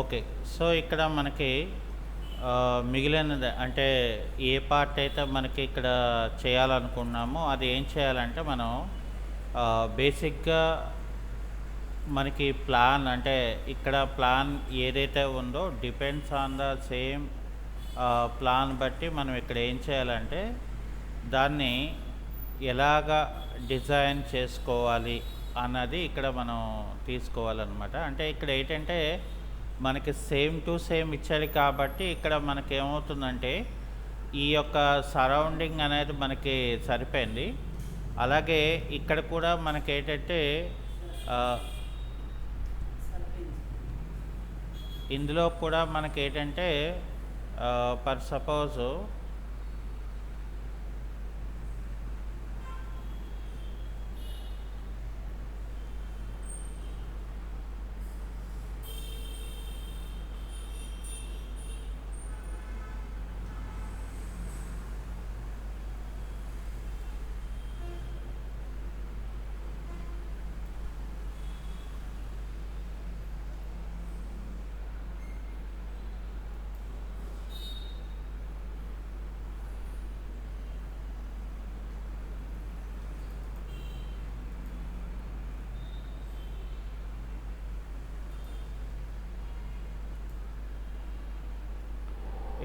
Okay. So, ఇక్కడ మనకి మిగిలినది అంటే ఏ పార్ట్ అయితే మనకి ఇక్కడ చేయాలనుకున్నామో అది ఏం చేయాలంటే మనం బేసిక్‌గా మనకి ప్లాన్ అంటే ఇక్కడ ప్లాన్ ఏదైతే ఉందో depends on the same plan బట్టి మనం ఇక్కడ ఏం చేయాలంటే దాన్ని ఎలాగా డిజైన్ చేసుకోవాలి అన్నది ఇక్కడ మనం తీసుకోవాలన్నమాట. అంటే ఇక్కడ ఏంటంటే మనకి సేమ్ టు సేమ్ ఇచ్చాడు కాబట్టి ఇక్కడ మనకేమవుతుందంటే ఈ యొక్క సరౌండింగ్ అనేది మనకి సరిపోయింది. అలాగే ఇక్కడ కూడా మనకేంటంటే ఆహ్, ఇందులో కూడా మనకేంటంటే ఫర్ సపోజు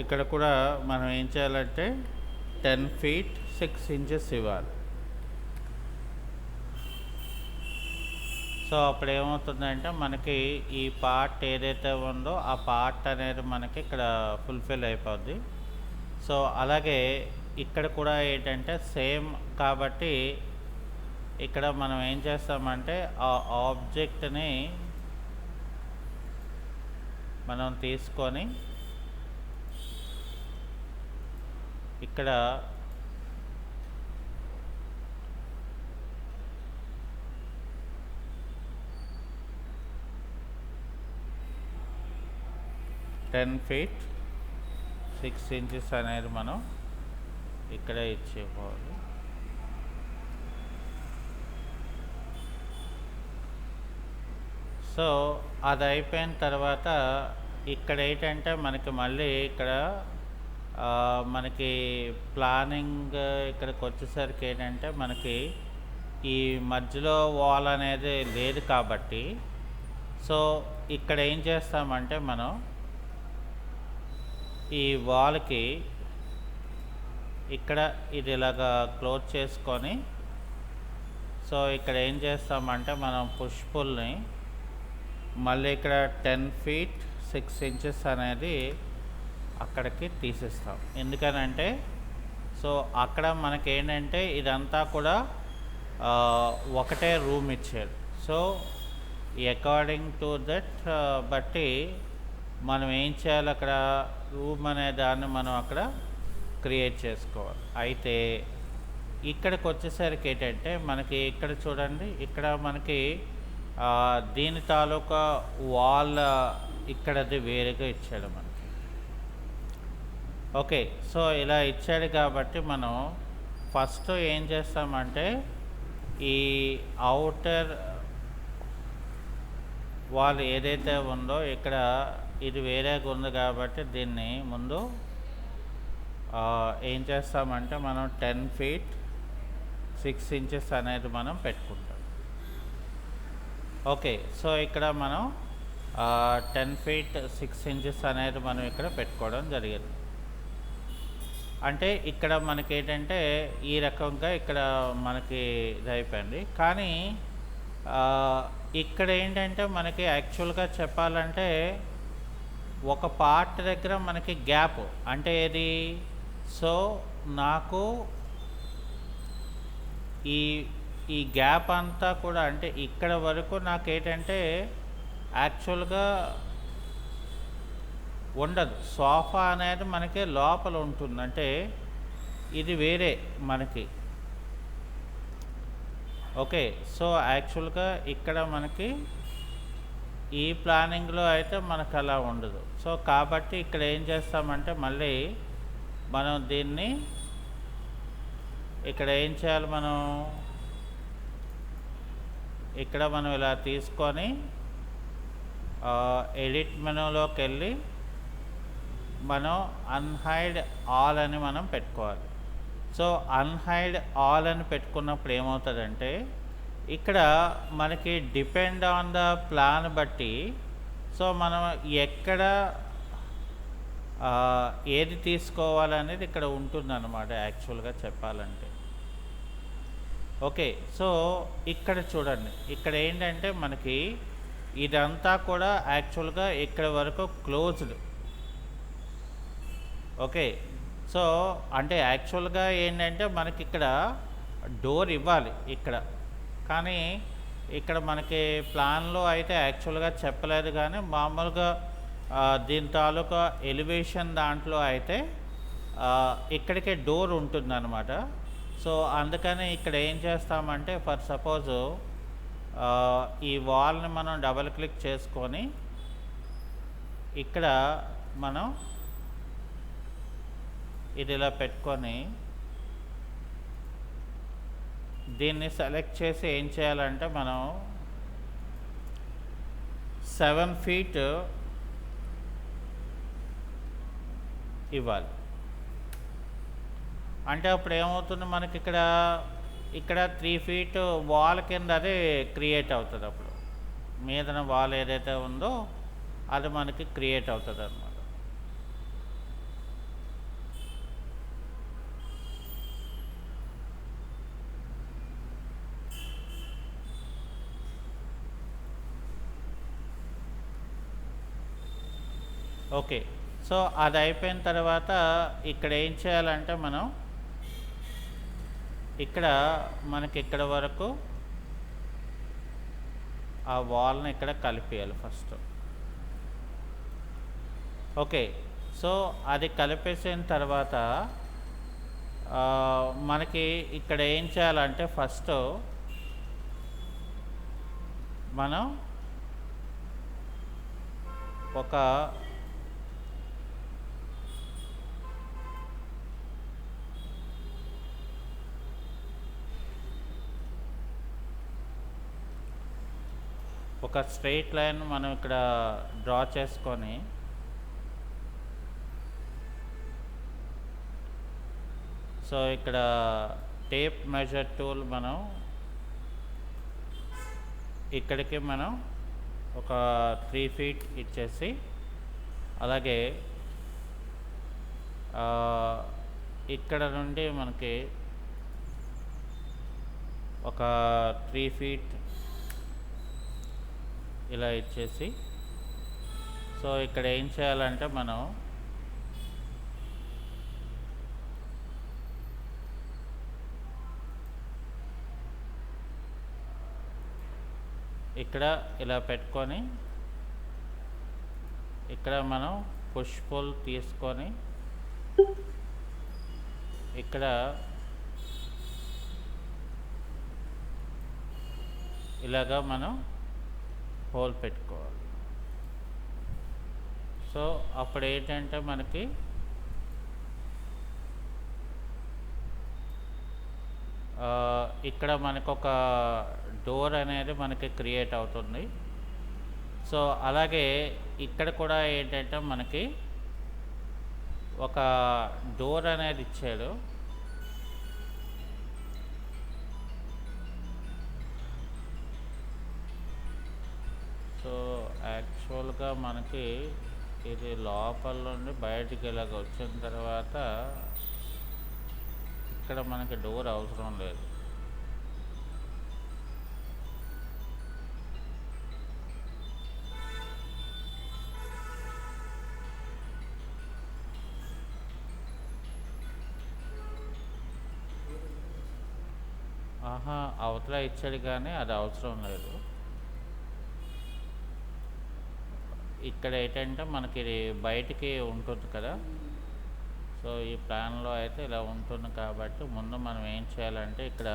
ఇక్కడ కూడా మనం ఏం చేయాలంటే 10 ఫీట్ 6 ఇంచెస్ ఇవ్వాలి. సో, అప్పుడేమవుతుందంటే మనకి ఈ పార్ట్ ఏదైతే ఉందో ఆ పార్ట్ అనేది మనకి ఇక్కడ ఫుల్‌ఫిల్ అయిపోద్ది. సో, అలాగే ఇక్కడ కూడా ఏంటంటే సేమ్ కాబట్టి ఇక్కడ మనం ఏం చేస్తామంటే ఆ ఆబ్జెక్ట్‌ని మనం తీసుకొని ఇక్కడ టెన్ ఫీట్ 6 ఇంచెస్ అనేది మనం ఇక్కడ ఇచ్చేపోవాలి. సో, అది అయిపోయిన తర్వాత ఇక్కడ ఏంటంటే మనకి మళ్ళీ ఇక్కడ మనకి ప్లానింగ్ ఇక్కడికి వచ్చేసరికి ఏంటంటే మనకి ఈ మధ్యలో వాల్ అనేది లేదు కాబట్టి సో ఇక్కడ ఏం చేస్తామంటే మనం ఈ వాల్కి ఇక్కడ ఇది ఇలాగా క్లోజ్ చేసుకొని సో ఇక్కడ ఏం చేస్తామంటే మనం పుష్ పుల్ని మళ్ళీ ఇక్కడ 10 ఫీట్ 6 ఇంచెస్ అనేది అక్కడికి తీసేస్తాం. ఎందుకనంటే సో అక్కడ మనకేంటంటే ఇదంతా కూడా ఒకటే రూమ్ ఇచ్చాడు. సో అకార్డింగ్ టు దట్ బట్టి మనం ఏం చేయాలి, అక్కడ రూమ్ అనే దాన్ని మనం అక్కడ క్రియేట్ చేసుకోవాలి. అయితే ఇక్కడికి వచ్చేసరికి ఏంటంటే మనకి ఇక్కడ చూడండి, ఇక్కడ మనకి దీని తాలూకా వాల్ ఇక్కడది వేరేగా ఇచ్చాడు మనకి. ఓకే, సో ఇలా ఇచ్చాడు కాబట్టి మనం ఫస్ట్ ఏం చేస్తామంటే ఈ అవుటర్ వాల్ ఏదైతే ఉందో ఇక్కడ ఇది వేరేగా ఉంది కాబట్టి దీన్ని ముందు ఏం చేస్తామంటే మనం 10 ఫీట్ 6 ఇంచెస్ అనేది మనం పెట్టుకుంటాం. ఓకే, సో ఇక్కడ మనం 10 ఫీట్ 6 ఇంచెస్ అనేది మనం ఇక్కడ పెట్టుకోవడం జరిగింది. అంటే ఇక్కడ మనకి ఏంటంటే ఈ రకంగా ఇక్కడ మనకి ఇది అయిపోయింది. కానీ ఇక్కడ ఏంటంటే మనకి యాక్చువల్గా చెప్పాలంటే ఒక పార్ట్ దగ్గర మనకి గ్యాప్ అంటే ఏది, సో నాకు ఈ ఈ గ్యాప్ అంతా కూడా అంటే ఇక్కడ వరకు నాకు ఏంటంటే యాక్చువల్గా ఉండదు. సోఫా అనేది మనకి లోపల ఉంటుంది, అంటే ఇది వేరే మనకి. ఓకే, సో యాక్చువల్గా ఇక్కడ మనకి ఈ ప్లానింగ్లో అయితే మనకు అలా ఉండదు. సో కాబట్టి ఇక్కడ ఏం చేస్తామంటే మళ్ళీ మనం దీన్ని ఇక్కడ ఏం చేయాలి, మనం ఇక్కడ మనం ఇలా తీసుకొని ఎడిట్ మెనూలోకి వెళ్ళి మనం అన్హైడ్ ఆల్ అని మనం పెట్టుకోవాలి. సో అన్హైడ్ ఆల్ అని పెట్టుకున్నప్పుడు ఏమవుతుందంటే ఇక్కడ మనకి డిపెండ్ ఆన్ ద ప్లాన్ బట్టి సో మనం ఎక్కడ ఏది తీసుకోవాలనేది ఇక్కడ ఉంటుందన్నమాట యాక్చువల్గా చెప్పాలంటే. ఓకే, సో ఇక్కడ చూడండి, ఇక్కడ ఏంటంటే మనకి ఇదంతా కూడా యాక్చువల్గా ఇక్కడ వరకు క్లోజ్డ్. ఓకే, సో అంటే యాక్చువల్గా ఏంటంటే మనకి ఇక్కడ డోర్ ఇవ్వాలి ఇక్కడ, కానీ ఇక్కడ మనకి ప్లాన్లో అయితే యాక్చువల్గా చెప్పలేదు, కానీ మామూలుగా దీని తాలూకా ఎలివేషన్ దాంట్లో అయితే ఇక్కడికే డోర్ ఉంటుందన్నమాట. సో అందుకని ఇక్కడ ఏం చేస్తామంటే ఫర్ సపోజు ఈ వాల్ని మనం డబల్ క్లిక్ చేసుకొని ఇక్కడ మనం ఇది ఇలా పెట్టుకొని దీన్ని సెలెక్ట్ చేసి ఏం చేయాలంటే మనం 7 feet ఇవ్వాలి. అంటే అప్పుడు ఏమవుతుంది మనకి ఇక్కడ 3 feet వాల్ కింద అది క్రియేట్ అవుతుంది. అప్పుడు మీదన వాల్ ఏదైతే ఉందో అది మనకి క్రియేట్ అవుతుంది అన్నమాట. ఓకే, సో అది అయిపోయిన తర్వాత ఇక్కడ ఏం చేయాలంటే మనం ఇక్కడ మనకి ఇక్కడ వరకు ఆ వాల్ని ఇక్కడ కలిపేయాలి ఫస్ట్. ఓకే, సో అది కలిపేసిన తర్వాత మనకి ఇక్కడ ఏం చేయాలంటే ఫస్ట్ మనం ఒక స్ట్రెయిట్ లైన్ మనం ఇక్కడ డ్రా చేసుకొని సో ఇక్కడ టేప్ మెజర్ టూల్ మనం ఇక్కడికి మనం ఒక 3 feet ఇచ్చేసి అలాగే ఇక్కడ నుండి మనకి ఒక 3 feet ఇలా ఇచ్చేసి సో ఇక్కడ ఏం చేయాలంటే మనం ఇక్కడ ఇలా పెట్టుకొని ఇక్కడ మనం పుష్ పుల్ తీసుకొని ఇక్కడ ఇలాగా మనం హోల్ పెట్టుకోవాలి. సో అప్పుడు ఏంటంటే మనకి ఇక్కడ మనకు ఒక డోర్ అనేది మనకి క్రియేట్ అవుతుంది. సో అలాగే ఇక్కడ కూడా ఏంటంటే మనకి ఒక డోర్ అనేది ఇచ్చాడు. సో యాక్చువల్గా మనకి ఇది లోపల నుండి బయటికి ఇలాగ వచ్చిన తర్వాత ఇక్కడ మనకి డోర్ అవసరం లేదు. అవతల ఇచ్చాడు కానీ అది అవసరం లేదు. ఇక్కడ ఏంటంటే మనకి ఇది బయటికి ఉంటుంది కదా. సో ఈ ప్లాన్లో అయితే ఇలా ఉంటుంది కాబట్టి ముందు మనం ఏం చేయాలంటే ఇక్కడ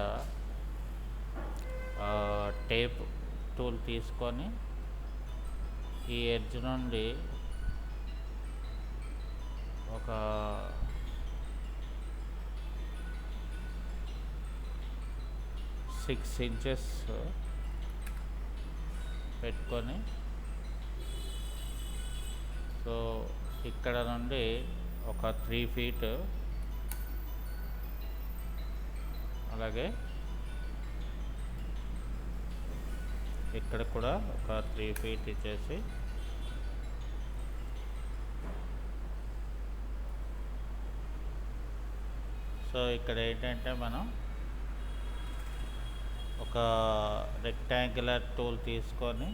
టేప్ టూల్ తీసుకొని ఈ ఎడ్జ్ నుండి ఒక 6 inches పెట్టుకొని సో ఇక్కడ నుండి ఒక 3 ఫీట్, అలాగే ఇక్కడ కూడా ఒక 3 ఫీట్ ఇచ్చేసి సో ఇక్కడ ఏంటంటే మనం ఒక రెక్టాంగులర్ టూల్ తీసుకొని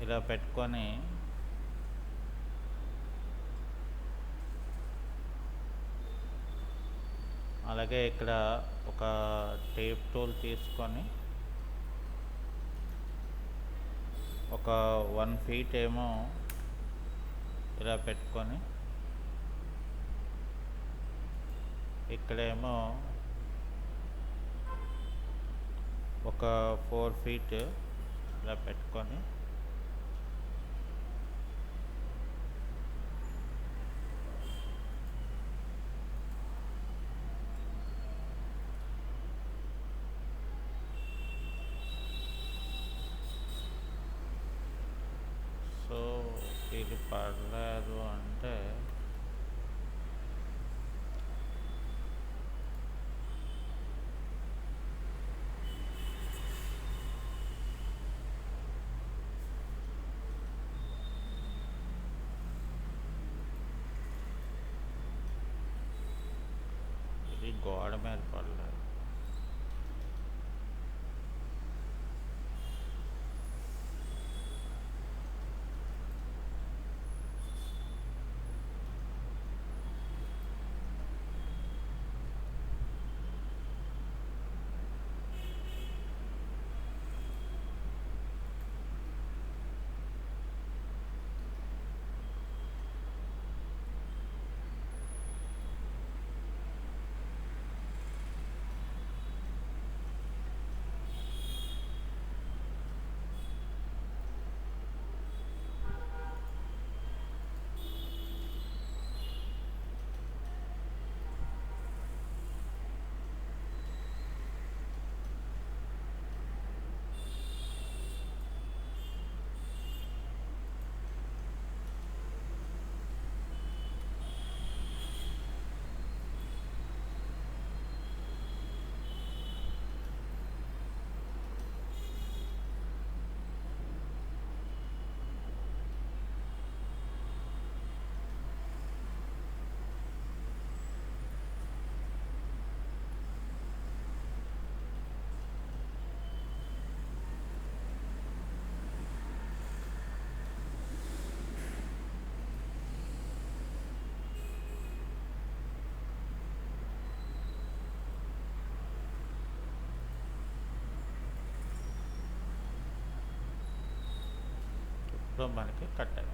ఇలా పెట్టుకొని అలాగే ఇక్కడ ఒక టేప్ టూల్ తీసుకొని ఒక 1 ఫీట్ ఏమో ఇలా పెట్టుకొని ఇక్కడేమో ఒక 4 ఫీట్ ఇలా పెట్టుకొని సో ఇది పడలేదు అంటే ఇది గోడ మీద పడలేదు. ఇప్పుడు మనకి కట్టాలి.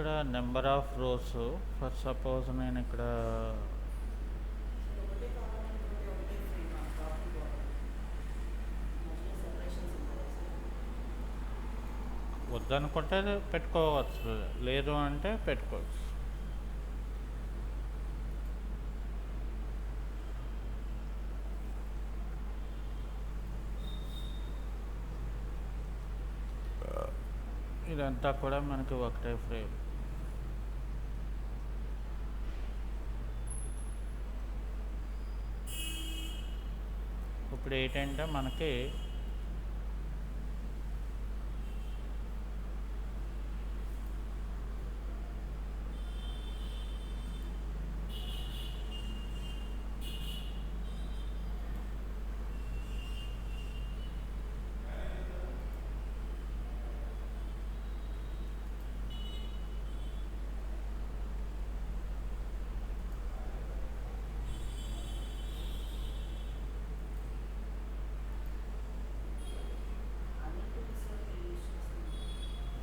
ఇక్కడ number of rose. For suppose నేను ఇక్కడ ఒకటే కావాలనుకుంటే ఒకటే ఫ్రీ మా కాఫీ బాటిల్ మధ్యలో సెపరేషన్స్ ఉంటాయి సార్. వద్దనుకుంటే పెట్టుకోవచ్చు, లేదు అంటే పెట్టుకోవచ్చు. ఇదంతా కూడా మనకి ఒకటే ఫ్రేమ్. ఇప్పుడు ఏంటంటే మనకి అన్నిటికీ సార్ యూజ్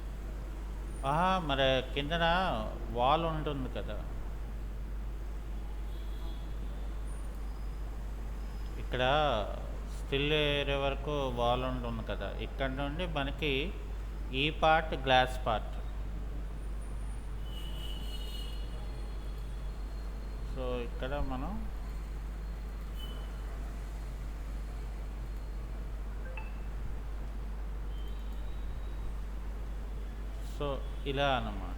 చేస్తాను. మరి కిందన వాల్ ఉంటుంది కదా, ఇక్కడ స్టిల్ ఏరియా వరకు వాల్ ఉంటుంది కదా, ఇక్కడ నుండి మనకి ఈ పార్ట్ గ్లాస్ పార్ట్. సో ఇక్కడ మనం సో ఇలా అన్నమాట.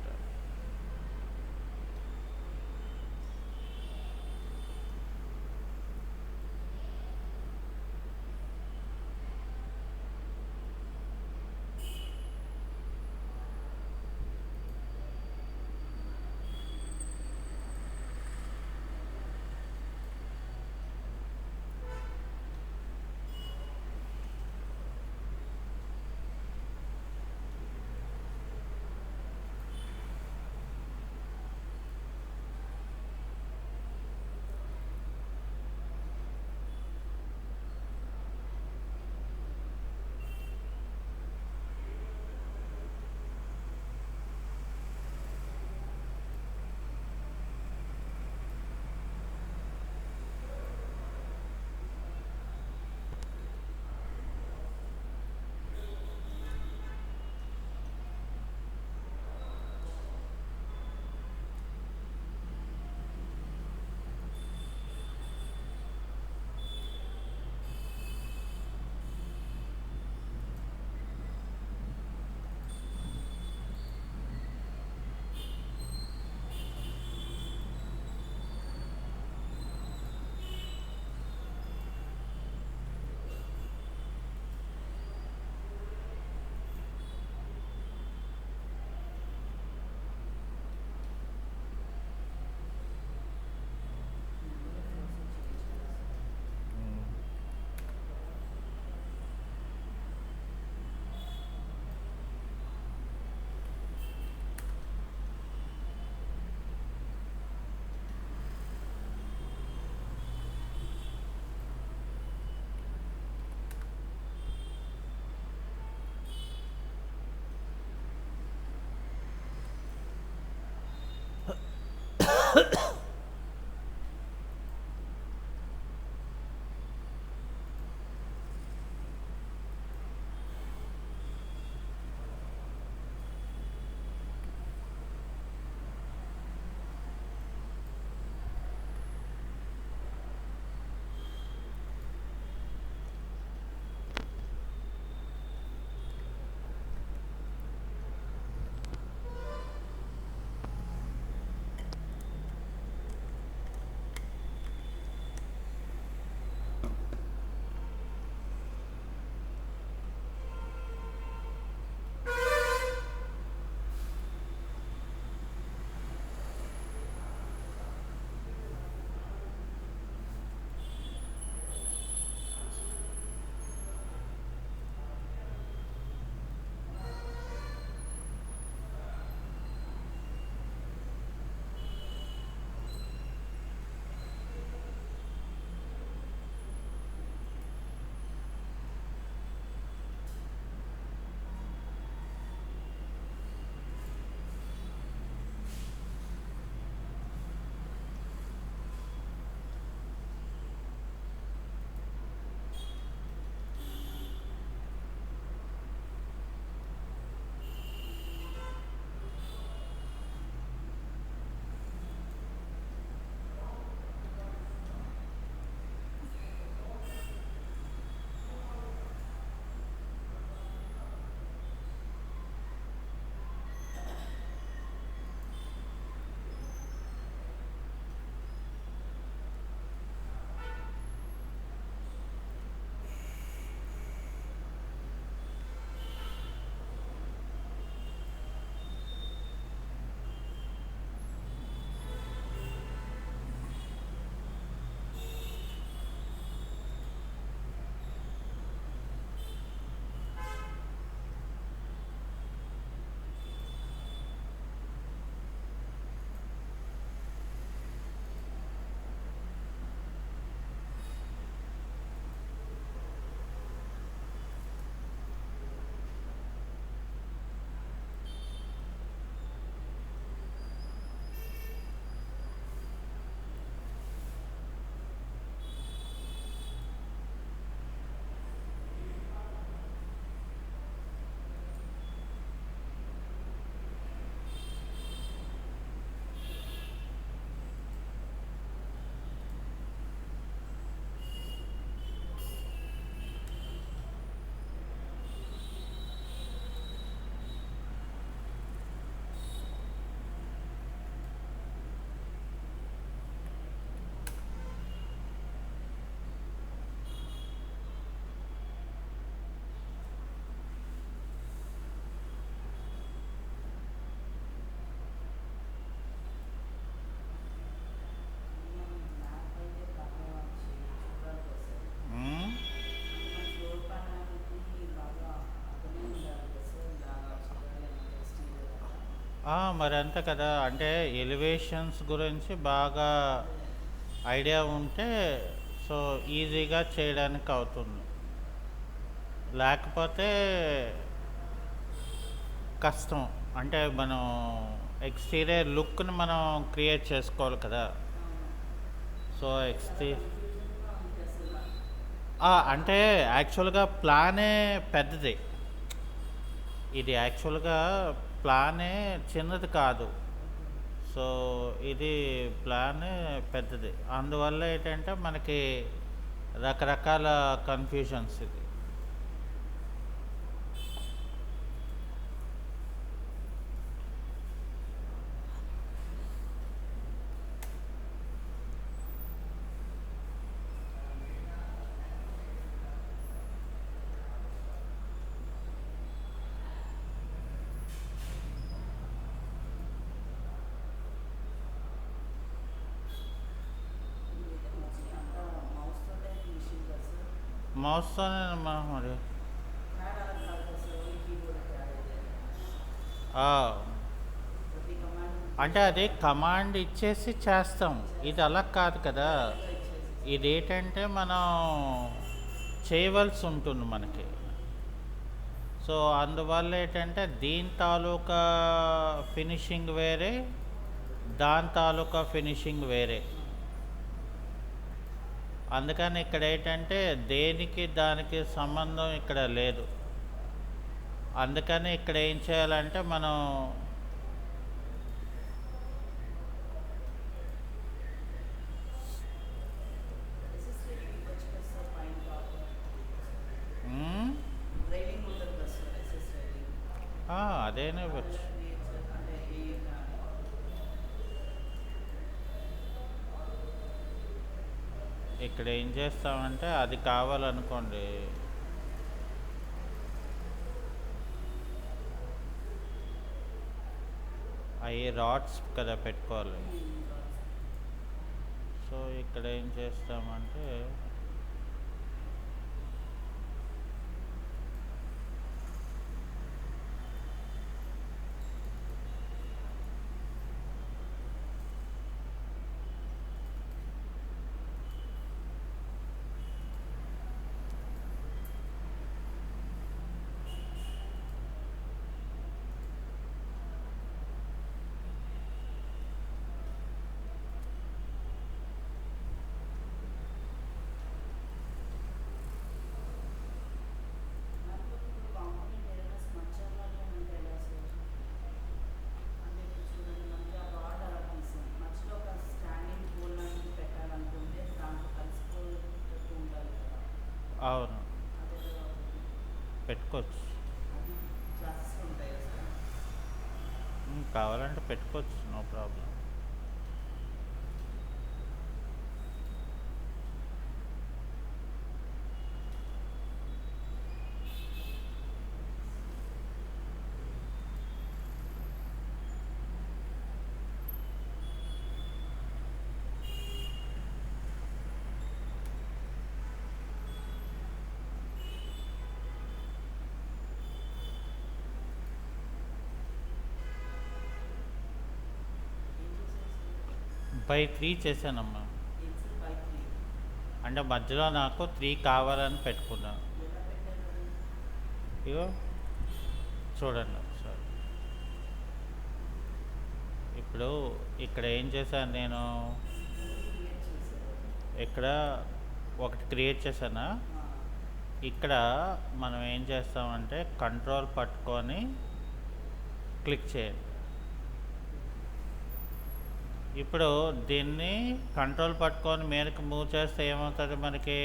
మరి అంతే కదా! అంటే ఎలివేషన్స్ గురించి బాగా అదే ఐడియా ఉంటే సో, ఈజీగా చేయడానికి అవుతుంది. లేకపోతే కష్టం. అంటే మనం ఎక్స్‌టీరియర్ లుక్‌ని మనం క్రియేట్ చేసుకోవాలి కదా! అవును. సో, చాలా కన్‌ఫ్యూజన్‌గా ఉంది అసల. అంటే యాక్చువల్‌గా ప్లానే పెద్దది. ఇది యాక్చువల్‌గా ప్లానే చిన్నది కాదు. ఓకే. సో, ఇది ప్లానే పెద్దది. అందువల్ల ఏంటంటే మనకి రకరకాల కన్‌ఫ్యూజన్స్ ఇది. ఇదైతే మోస్ట్‌లీ అంతా మౌస్‌తోటే ఫినిషింగ్ కదా సార్? మౌస్‌తోనే మరి. ప్యాడ్ అలా కాదు కదా సార్? ఓన్లీ కీబోర్డ్ ప్యాడ్ అయితే. ఆ! ప్రతి కమాండ్ అంటే అది కమాండ్ ఇచ్చేసి చేస్తాం. ఇది అలా కాదు కదా! డైరెక్ట్‌గా ఇచ్చేసి. ఇదేంటంటే మనం చేయవలసి ఉంటుంది మనకి. సో, అందువల్ల ఏంటంటే దీని తాలూకా ఫినిషింగ్ వేరే, దాని తాలూకా ఫినిషింగ్ వేరే. ఆ! అందుకని ఇక్కడ ఏంటంటే దేనికి దానికి సంబంధం ఇక్కడ లేదు. అందుకని ఇక్కడ ఏం చేయాలంటే మనం ఎస్ఎస్‌డీకి ఇవ్వచ్చు కదా సార్ పైన టాప్? హ్మ్. డ్రైవింగ్ ఉంటది కదా సార్ ఎస్ఎస్‌డీ. అదేనే ఇవ్వచ్చు. అలా క్రియేట్ అంటే ఏ కానీ. ఇక్కడ ఏం చేస్తామంటే అది కావాలనుకోండి. అవి రాడ్స్ కదా పెట్టుకోవాలి. సో, ఇక్కడ ఏం చేస్తామంటే దాంట్లో ఇప్పుడు కాంపోనెంట్ ఏదైనా స్మచ్చర్‌లాగా ఉంటే ఎలా సార్? అంటే ఇప్పుడు చూడండి మనకి ఆ రాడ్ అలా తీసాం. మధ్యలో ఒక స్టాండింగ్ పోల్ లాంటిది పెట్టాలనుకుంటే దాంట్లో కలిసిపోయేటట్టు ఉండాలి కదా! అవును, అదెలా అవుతుంది? పెట్టుకోవచ్చు. అది క్లాసెస్‌లో ఉంటాయా సార్? కావాలంటే పెట్టుకోవచ్చు, నో ప్రాబ్లం. ఏం చేశారు సార్? బై 3 చేశానమ్మా. ఏం సార్ బై 3? అంటే మధ్యలో నాకు 3 కావాలని పెట్టుకున్నాను. ఎలా పెట్టారు అది? ఇగో చూడండి ఒకసారి. ఇప్పుడు ఇక్కడ ఏం చేశాను నేను, క్రియేట్ చేశారు. ఇక్కడ ఒకటి క్రియేట్ చేశానా. ఆ! ఇక్కడ మనం ఏం చేస్తామంటే కంట్రోల్ పట్టుకొని క్లిక్ చేయండి. ఇప్పుడు దీన్ని కంట్రోల్ పట్టుకొని మీదకి మూవ్ చేస్తే ఏమవుతుంది మనకి,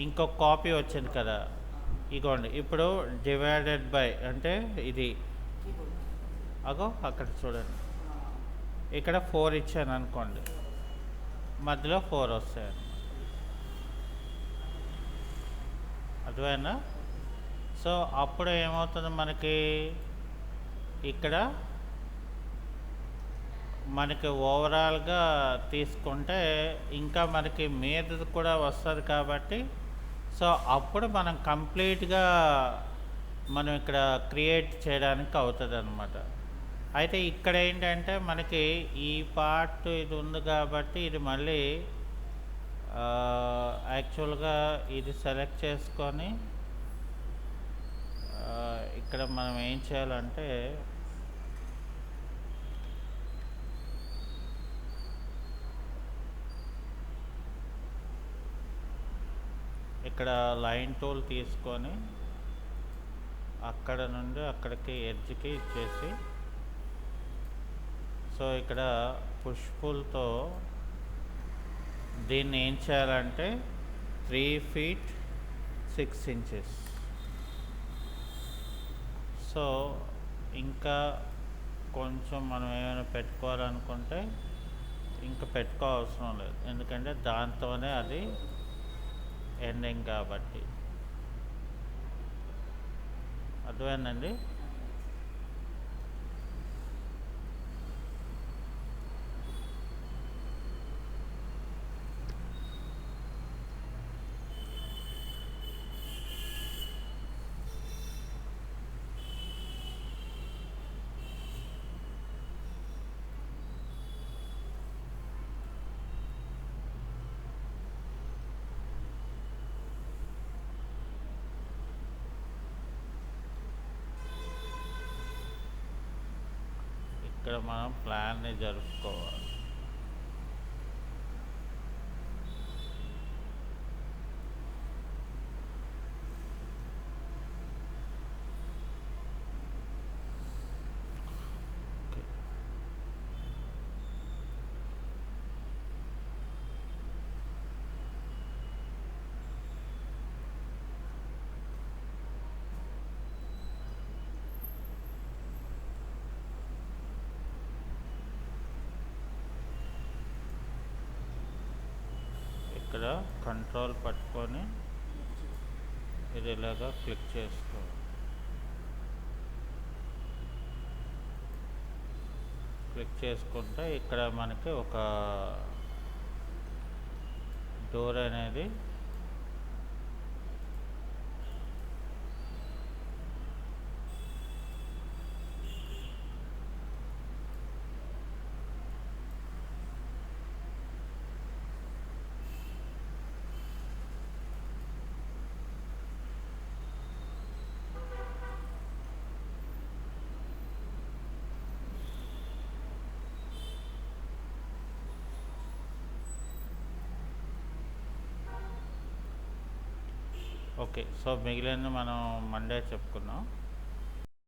ఇంకో కాపీ వచ్చింది కదా. ఇగోండి ఇప్పుడు డివైడెడ్ బై అంటే ఇది. కీబోర్డ్. అగో అక్కడ చూడండి, ఆ! ఇక్కడ 4 ఇచ్చాను అనుకోండి, మధ్యలో 4 వస్తాయి. అర్థమైందా? సో అప్పుడు ఏమవుతుంది మనకి, ఇక్కడ మనకి ఓవరాల్గా తీసుకుంటే ఇంకా మనకి మీదది కూడా వస్తుంది కాబట్టి, సో అప్పుడు మనం కంప్లీట్గా మనం ఇక్కడ క్రియేట్ చేయడానికి అవుతుంది అనమాట. అయితే ఇక్కడ ఏంటంటే మనకి ఈ పార్ట్ ఇది ఉంది కాబట్టి ఇది మళ్ళీ యాక్చువల్గా ఇది సెలెక్ట్ చేసుకొని ఇక్కడ మనం ఏం చేయాలంటే ఇక్కడ లైన్ టూల్ తీసుకొని అక్కడ నుండి అక్కడికి ఎడ్జ్కి ఇచ్చేసి సో ఇక్కడ పుష్ పుల్తో దీన్ని ఏం చేయాలంటే 3 feet 6 inches. సో ఇంకా కొంచెం మనం ఏమైనా పెట్టుకోవాలనుకుంటే ఇంకా పెట్టుకోవాల్సిన లేదు, ఎందుకంటే దాంతోనే అది ఎండింగ్ కాబట్టి. అర్థమైందండి? ఇక్కడ మనం ప్లాన్ని జరుపుకోవాలి. ఇక్కడ కంట్రోల్ పట్టుకొని ఇది ఇలాగా క్లిక్ చేసుకోవాలి. క్లిక్ చేసుకుంటే ఇక్కడ మనకి ఒక డోర్ అనేది ఓకే. సో మిగిలిన మనం మండే చెప్పుకున్నాం.